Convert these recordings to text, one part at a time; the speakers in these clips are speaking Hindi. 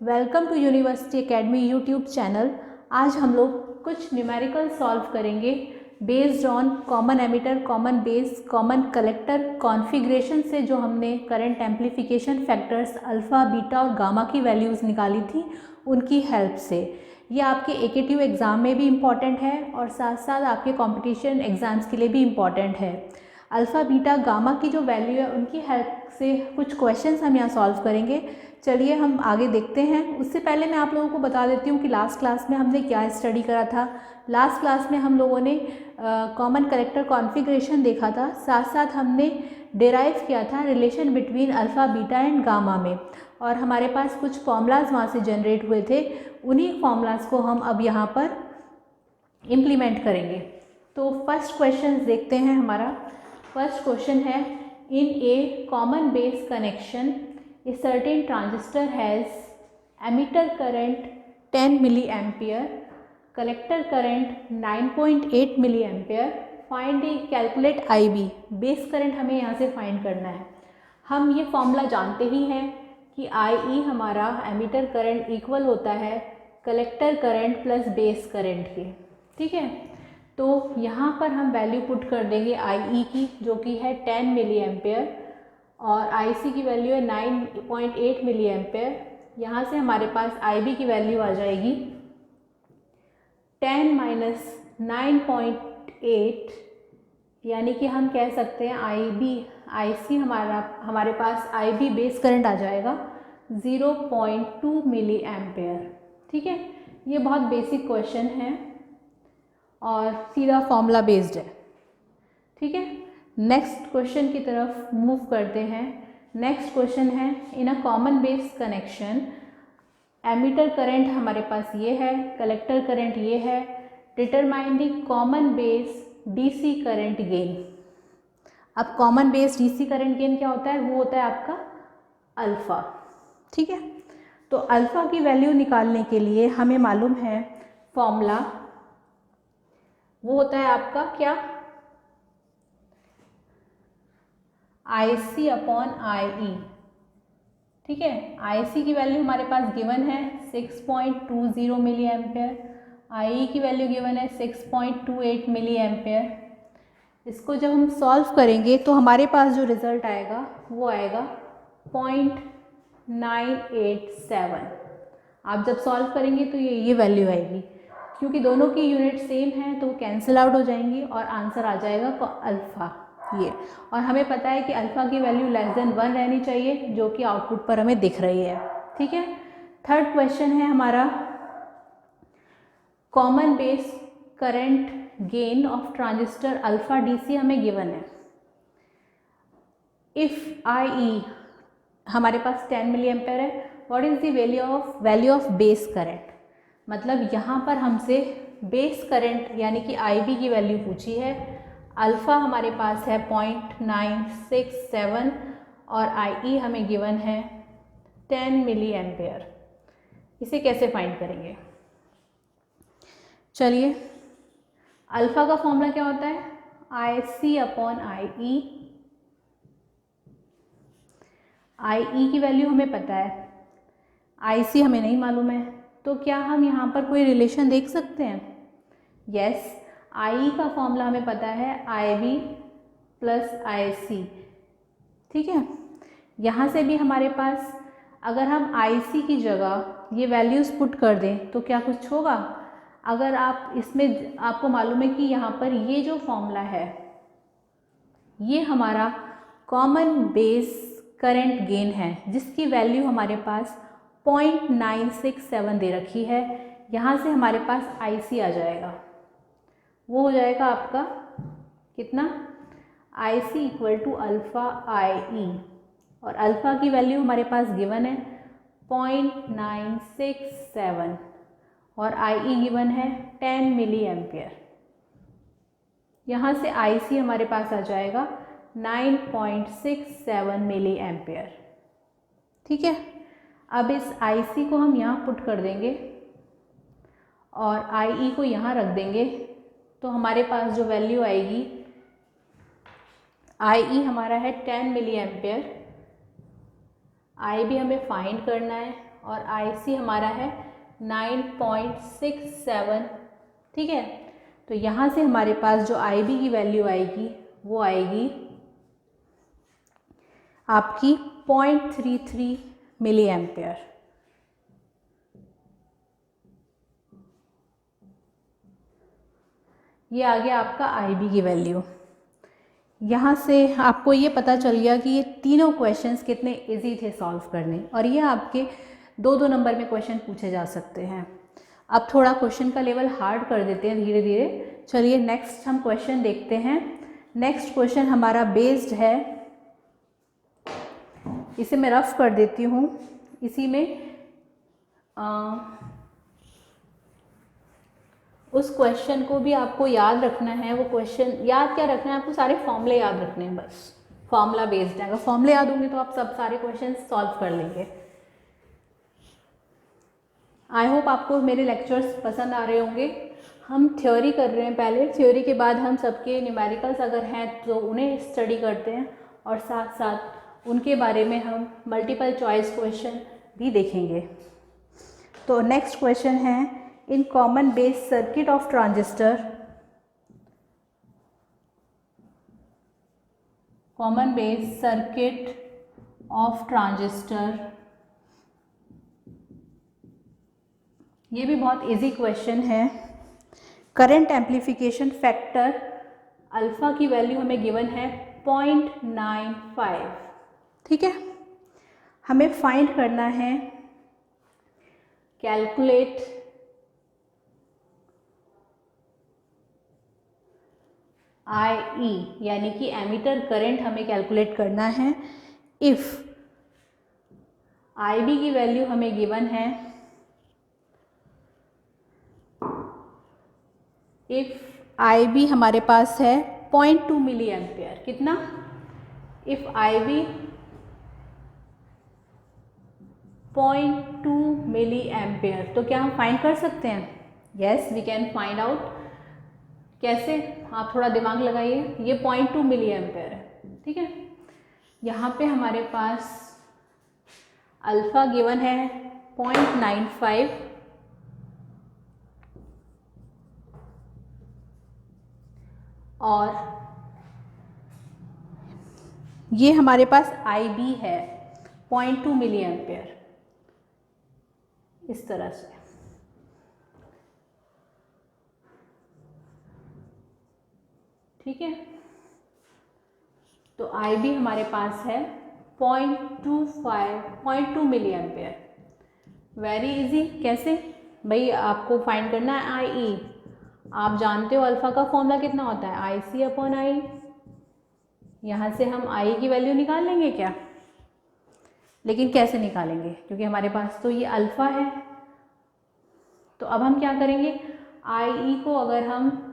Welcome to university academy YouTube channel. आज हम लोग कुछ न्यूमेरिकल सॉल्व करेंगे based on common emitter, common base, common collector configuration से जो हमने current amplification factors alpha, beta और गामा की वैल्यूज़ निकाली थी उनकी हेल्प से। ये आपके एकेटिव एग्ज़ाम में भी इम्पॉर्टेंट है और साथ साथ आपके कॉम्पिटिशन एग्ज़ाम्स के लिए भी इम्पॉर्टेंट है। अल्फ़ा, बीटा, गामा की जो वैल्यू है उनकी हेल्प से कुछ क्वेश्चंस हम यहाँ सॉल्व करेंगे। चलिए हम आगे देखते हैं। उससे पहले मैं आप लोगों को बता देती हूँ कि लास्ट क्लास में हमने क्या स्टडी करा था। लास्ट क्लास में हम लोगों ने कॉमन कलेक्टर कॉन्फ़िगरेशन देखा था, साथ साथ हमने डिराइव किया था relation between alpha, beta and gamma में, और हमारे पास कुछ फॉर्मूलाज वहाँ से जनरेट हुए थे। उन्हीं फॉर्मूलाज को हम अब यहाँ पर इम्प्लीमेंट करेंगे। तो फर्स्ट क्वेश्चन देखते हैं। हमारा फर्स्ट क्वेश्चन है, in a common base connection a certain transistor has emitter current 10 milliampere, collector current 9.8 milliampere, find the calculate IB। Base current हमें यहाँ से फाइंड करना है। हम ये फॉर्मूला जानते ही हैं कि IE हमारा एमिटर करंट इक्वल होता है collector current plus base current के। ठीक है, तो यहाँ पर हम वैल्यू पुट कर देंगे IE की, जो कि है 10 मिलीएम्पेयर, और IC की वैल्यू है 9.8 मिली एम्पेयर। यहाँ से हमारे पास IB की वैल्यू आ जाएगी 10 माइनस 9.8, यानी कि हम कह सकते हैं IC हमारे पास IB बेस करंट आ जाएगा 0.2 मिली एम्पेयर। ठीक है, ये बहुत बेसिक क्वेश्चन है और सीधा फॉर्मूला बेस्ड है। ठीक है, नेक्स्ट क्वेश्चन की तरफ मूव करते हैं। नेक्स्ट क्वेश्चन है, in a common base connection emitter current हमारे पास ये है, कलेक्टर करंट ये है, determine the common base DC current gain. अब common base DC current gain क्या होता है? वो होता है आपका अल्फ़ा। ठीक है, तो अल्फ़ा की वैल्यू निकालने के लिए हमें मालूम है फॉर्मूला, वो होता है आपका क्या? IC upon IE। ठीक है, IC की वैल्यू हमारे पास गिवन है 6.20 मिली एम्पेयर, IE की वैल्यू गिवन है 6.28 मिली एम्पेयर। इसको जब हम सॉल्व करेंगे तो हमारे पास जो रिज़ल्ट आएगा वो आएगा 0.987। आप जब सॉल्व करेंगे तो ये वैल्यू आएगी। क्योंकि दोनों की यूनिट सेम है तो वो कैंसिल आउट हो जाएंगी और आंसर आ जाएगा अल्फ़ा ये। और हमें पता है कि अल्फ़ा की वैल्यू लेस देन 1 रहनी चाहिए, जो कि आउटपुट पर हमें दिख रही है। ठीक है, थर्ड क्वेश्चन है हमारा, common base current gain of transistor alpha DC हमें गिवन है। इफ़ IE हमारे पास 10 मिली एम्पेयर है, what is the value of base current? मतलब यहाँ पर हमसे बेस करंट यानी कि IB की वैल्यू पूछी है। अल्फ़ा हमारे पास है 0.967 और IE हमें गिवन है 10 मिली एम्पेयर। इसे कैसे फाइंड करेंगे? चलिए, अल्फ़ा का फॉर्मूला क्या होता है? IC upon IE। IE की वैल्यू हमें पता है, IC हमें नहीं मालूम है, तो क्या हम यहाँ पर कोई रिलेशन देख सकते हैं? यस, IE का फॉर्मूला हमें पता है IB प्लस IC। ठीक है, यहाँ से भी हमारे पास अगर हम IC की जगह ये वैल्यूज़ पुट कर दें तो क्या कुछ होगा? अगर आप इसमें, आपको मालूम है कि यहाँ पर ये जो फॉर्मूला है ये हमारा कॉमन बेस करंट गेन है, जिसकी वैल्यू हमारे पास 0.967 दे रखी है। यहाँ से हमारे पास IC आ जाएगा, वो हो जाएगा आपका कितना? IC equal to alpha IE, और अल्फ़ा की वैल्यू हमारे पास गिवन है 0.967 और IE गिवन है 10 मिली एम्पेयर। यहाँ से IC हमारे पास आ जाएगा 9.67 मिली एम्पेयर। ठीक है, अब इस IC को हम यहाँ पुट कर देंगे और IE को यहाँ रख देंगे, तो हमारे पास जो वैल्यू आएगी, IE हमारा है 10 मिली एम्पेयर, IB हमें फाइंड करना है और IC हमारा है 9.67। ठीक है, तो यहाँ से हमारे पास जो IB की वैल्यू आएगी वो आएगी आपकी 0.33 मिली एम्पेयर। ये आ गया आपका IB की वैल्यू। यहाँ से आपको ये पता चल गया कि ये तीनों क्वेश्चंस कितने इजी थे सॉल्व करने, और ये आपके 2-2 नंबर में क्वेश्चन पूछे जा सकते हैं। अब थोड़ा क्वेश्चन का लेवल हार्ड कर देते हैं धीरे धीरे। चलिए नेक्स्ट हम क्वेश्चन देखते हैं। नेक्स्ट क्वेश्चन हमारा बेस्ड है, इसे मैं रफ कर देती हूँ। इसी में उस क्वेश्चन को भी आपको याद रखना है। वो क्वेश्चन याद क्या रखना है आपको, सारे फॉर्मूले याद रखने हैं, बस फॉर्मूला बेस्ड है। अगर फॉर्मूले याद होंगे तो आप सब सारे क्वेश्चन सॉल्व कर लेंगे। आई होप आपको मेरे लेक्चर्स पसंद आ रहे होंगे। हम थ्योरी कर रहे हैं पहले, थ्योरी के बाद हम सबके न्यूमेरिकल्स अगर हैं तो उन्हें स्टडी करते हैं, और साथ साथ उनके बारे में हम मल्टीपल चॉइस क्वेश्चन भी देखेंगे। तो नेक्स्ट क्वेश्चन है, in common base circuit of transistor, common base circuit of transistor, ये भी बहुत इजी क्वेश्चन है। करंट एम्प्लीफिकेशन फैक्टर अल्फा की वैल्यू हमें गिवन है 0.95। ठीक है, हमें फाइंड करना है, कैलकुलेट IE यानी कि एमीटर करंट हमें कैलकुलेट करना है। इफ़ IB की वैल्यू हमें गिवन है, इफ़ IB हमारे पास है 0.2 मिली एम्पेयर। कितना? इफ़ IB 0.2 मिली एम्पेयर, तो क्या हम फाइंड कर सकते हैं? Yes, we can find out. कैसे? आप थोड़ा दिमाग लगाइए। ये 0.2 मिली एम्पेयर है। ठीक है, यहाँ पे हमारे पास अल्फ़ा गिवन है 0.95, और ये हमारे पास IB है 0.2 मिली एम्पेयर, इस तरह से। ठीक है, तो IB हमारे पास है 0.2 मिली एम्पेयर। Very easy. कैसे भाई? आपको फाइंड करना है IE। आप जानते हो अल्फ़ा का फॉर्मूला कितना होता है, IC/I। यहाँ से हम I की वैल्यू निकाल लेंगे क्या? लेकिन कैसे निकालेंगे, क्योंकि हमारे पास तो ये अल्फ़ा है। तो अब हम क्या करेंगे, IE को अगर हम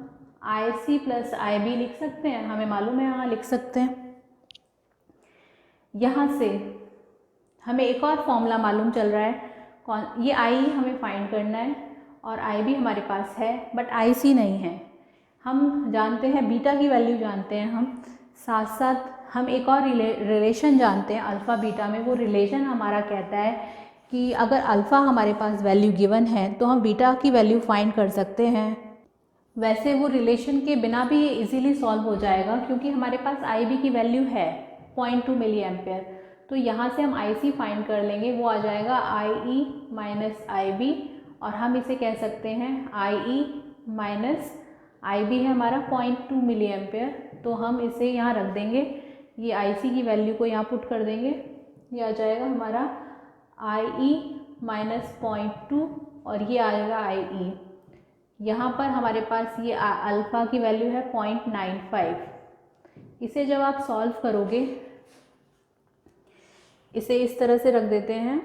IC + IB लिख सकते हैं, हमें मालूम है, हाँ लिख सकते हैं। यहाँ से हमें एक और फॉर्मूला मालूम चल रहा है, ये IE हमें फाइंड करना है, और IB हमारे पास है बट IC नहीं है। हम जानते हैं बीटा की वैल्यू जानते हैं हम, साथ साथ हम एक और रिलेशन जानते हैं अल्फ़ा बीटा में। वो रिलेशन हमारा कहता है कि अगर अल्फ़ा हमारे पास वैल्यू गिवन है तो हम बीटा की वैल्यू फाइंड कर सकते हैं। वैसे वो रिलेशन के बिना भी ये इजीली सॉल्व हो जाएगा, क्योंकि हमारे पास IB की वैल्यू है 0.2 मिली एम्पेयर। तो यहाँ से हम IC फाइंड कर लेंगे, वो आ जाएगा IE - IB, और हम इसे कह सकते हैं IE - IB है हमारा 0.2 मिली एम्पेयर। तो हम इसे यहाँ रख देंगे, ये IC की वैल्यू को यहाँ पुट कर देंगे, ये आ जाएगा हमारा IE - 0.2, और ये आएगा IE। यहाँ पर हमारे पास ये अल्फ़ा की वैल्यू है 0.95। इसे जब आप सॉल्व करोगे, इसे इस तरह से रख देते हैं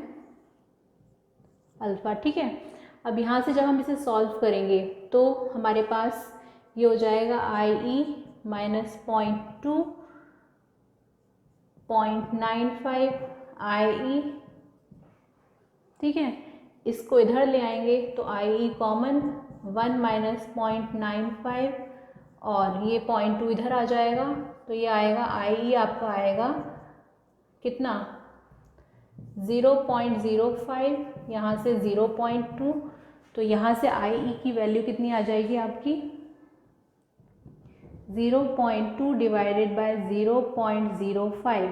अल्फ़ा। ठीक है, अब यहाँ से जब हम इसे सॉल्व करेंगे तो हमारे पास ये हो जाएगा IE - 0.2 0.95 IE। ठीक है, इसको इधर ले आएंगे तो IE कॉमन 1 - 0.95, और ये 0.2 इधर आ जाएगा, तो ये आएगा IE आपका आएगा कितना, 0.05, यहाँ से 0.2, तो यहाँ से IE की वैल्यू कितनी आ जाएगी आपकी 0.2 डिवाइडेड बाय 0.05,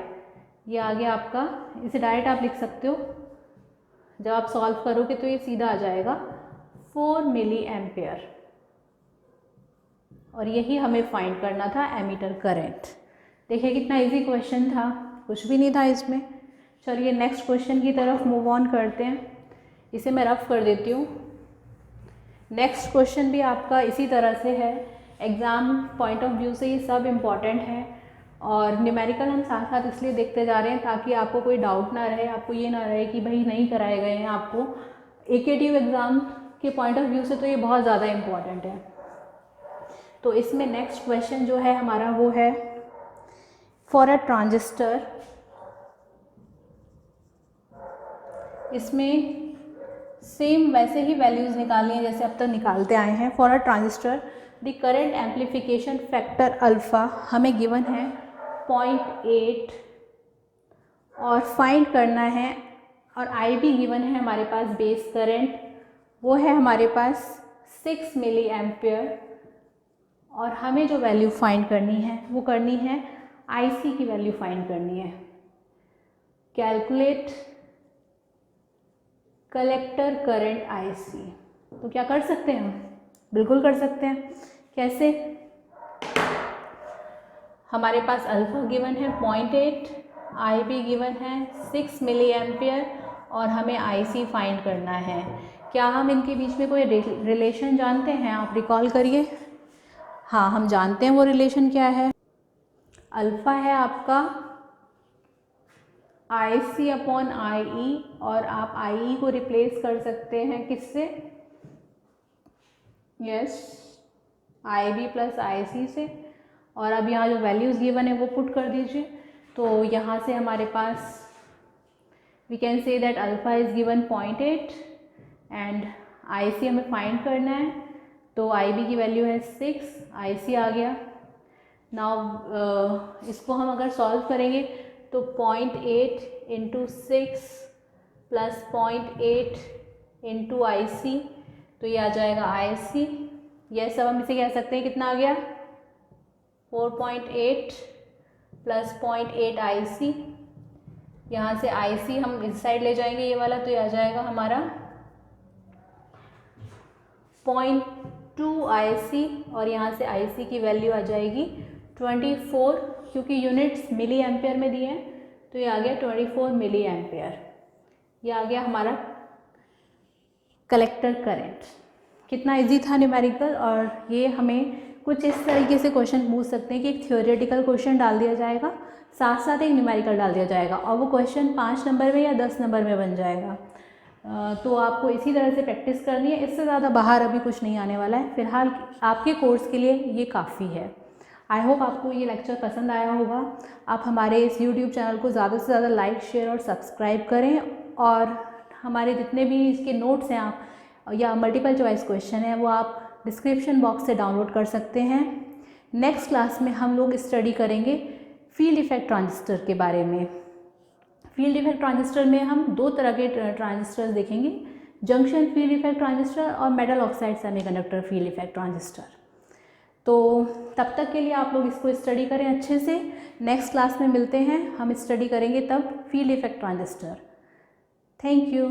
ये आ गया आपका। इसे डायरेक्ट आप लिख सकते हो, जब आप सॉल्व करोगे तो ये सीधा आ जाएगा 4 मिली एम्पेयर, और यही हमें फाइंड करना था एमीटर करंट। देखिए कितना इजी क्वेश्चन था, कुछ भी नहीं था इसमें। चलिए नेक्स्ट क्वेश्चन की तरफ मूव ऑन करते हैं। इसे मैं रफ कर देती हूँ। नेक्स्ट क्वेश्चन भी आपका इसी तरह से है, एग्ज़ाम पॉइंट ऑफ व्यू से ये सब इम्पॉर्टेंट है, और न्यूमेरिकल हम साथ साथ इसलिए देखते जा रहे हैं ताकि आपको कोई डाउट ना रहे, आपको ये ना रहे कि भाई नहीं कराए गए हैं आपको। AKTU एग्ज़ाम के पॉइंट ऑफ व्यू से तो ये बहुत ज़्यादा इम्पॉर्टेंट है। तो इसमें नेक्स्ट क्वेश्चन जो है हमारा वो है, फॉर अ ट्रांजिस्टर, इसमें सेम वैसे ही वैल्यूज़ निकालनी है जैसे अब तक निकालते आए हैं। For a transistor the current amplification factor alpha हमें गिवन है 0.8 और फाइंड करना है, और IB गिवन है हमारे पास बेस करंट, वो है हमारे पास 6 मिली एम्पियर, और हमें जो वैल्यू फाइंड करनी है वो करनी है IC की वैल्यू फाइंड करनी है। कैलकुलेट कलेक्टर करंट IC, तो क्या कर सकते हैं हम, बिल्कुल कर सकते हैं। कैसे, हमारे पास अल्फ़ा गिवन है 0.8, IB गिवन है 6 मिली एम्पियर, और हमें IC फाइंड करना है। क्या हम इनके बीच में कोई रिलेशन जानते हैं, आप रिकॉल करिए। हाँ, हम जानते हैं वो रिलेशन क्या है। अल्फ़ा है आपका IC अपॉन IE, और आप IE को रिप्लेस कर सकते हैं किससे, यस IB प्लस IC से, और अब यहाँ जो वैल्यूज़ गिवन है वो पुट कर दीजिए। तो यहाँ से हमारे पास we can say that alpha is given 0.8 and IC हमें फाइंड करना है, तो IB की वैल्यू है 6, IC आ गया। नाउ इसको हम अगर सॉल्व करेंगे तो 0.8 इंटू 6 प्लस 0.8 इंटू IC, तो ये आ जाएगा IC। यह सब हम इसे कह सकते हैं कितना आ गया 4.8 प्लस 0.8 IC। यहाँ से IC हम इस साइड ले जाएंगे ये वाला, तो ये आ जाएगा हमारा 0.2 IC, और यहाँ से IC की वैल्यू आ जाएगी 24, क्योंकि यूनिट्स मिली एम्पेयर में दिए हैं तो ये आ गया 24 मिली एम्पेयर। ये आ गया हमारा कलेक्टर करंट। कितना इजी था न्यूमेरिकल, और ये हमें कुछ इस तरीके से क्वेश्चन पूछ सकते हैं कि एक थ्योरेटिकल क्वेश्चन डाल दिया जाएगा, साथ साथ एक न्यूमेरिकल डाल दिया जाएगा, और वो क्वेश्चन 5 नंबर में या 10 नंबर में बन जाएगा। तो आपको इसी तरह से प्रैक्टिस करनी है, इससे ज़्यादा बाहर अभी कुछ नहीं आने वाला है। फिलहाल आपके कोर्स के लिए ये काफ़ी है। आई होप आपको ये लेक्चर पसंद आया होगा। आप हमारे इस यूट्यूब चैनल को ज़्यादा से ज़्यादा लाइक, शेयर और सब्सक्राइब करें, और हमारे जितने भी इसके नोट्स हैं आप या मल्टीपल चॉइस क्वेश्चन हैं वो आप डिस्क्रिप्शन बॉक्स से डाउनलोड कर सकते हैं। नेक्स्ट क्लास में हम लोग स्टडी करेंगे फील्ड इफेक्ट ट्रांजिस्टर के बारे में। फील्ड इफेक्ट ट्रांजिस्टर में हम 2 तरह के ट्रांजिस्टर्स देखेंगे, जंक्शन फील्ड इफेक्ट ट्रांजिस्टर और metal oxide semiconductor field effect transistor. तो तब तक के लिए आप लोग इसको स्टडी करें अच्छे से। नेक्स्ट क्लास में मिलते हैं, हम स्टडी करेंगे तब field effect transistor. Thank you.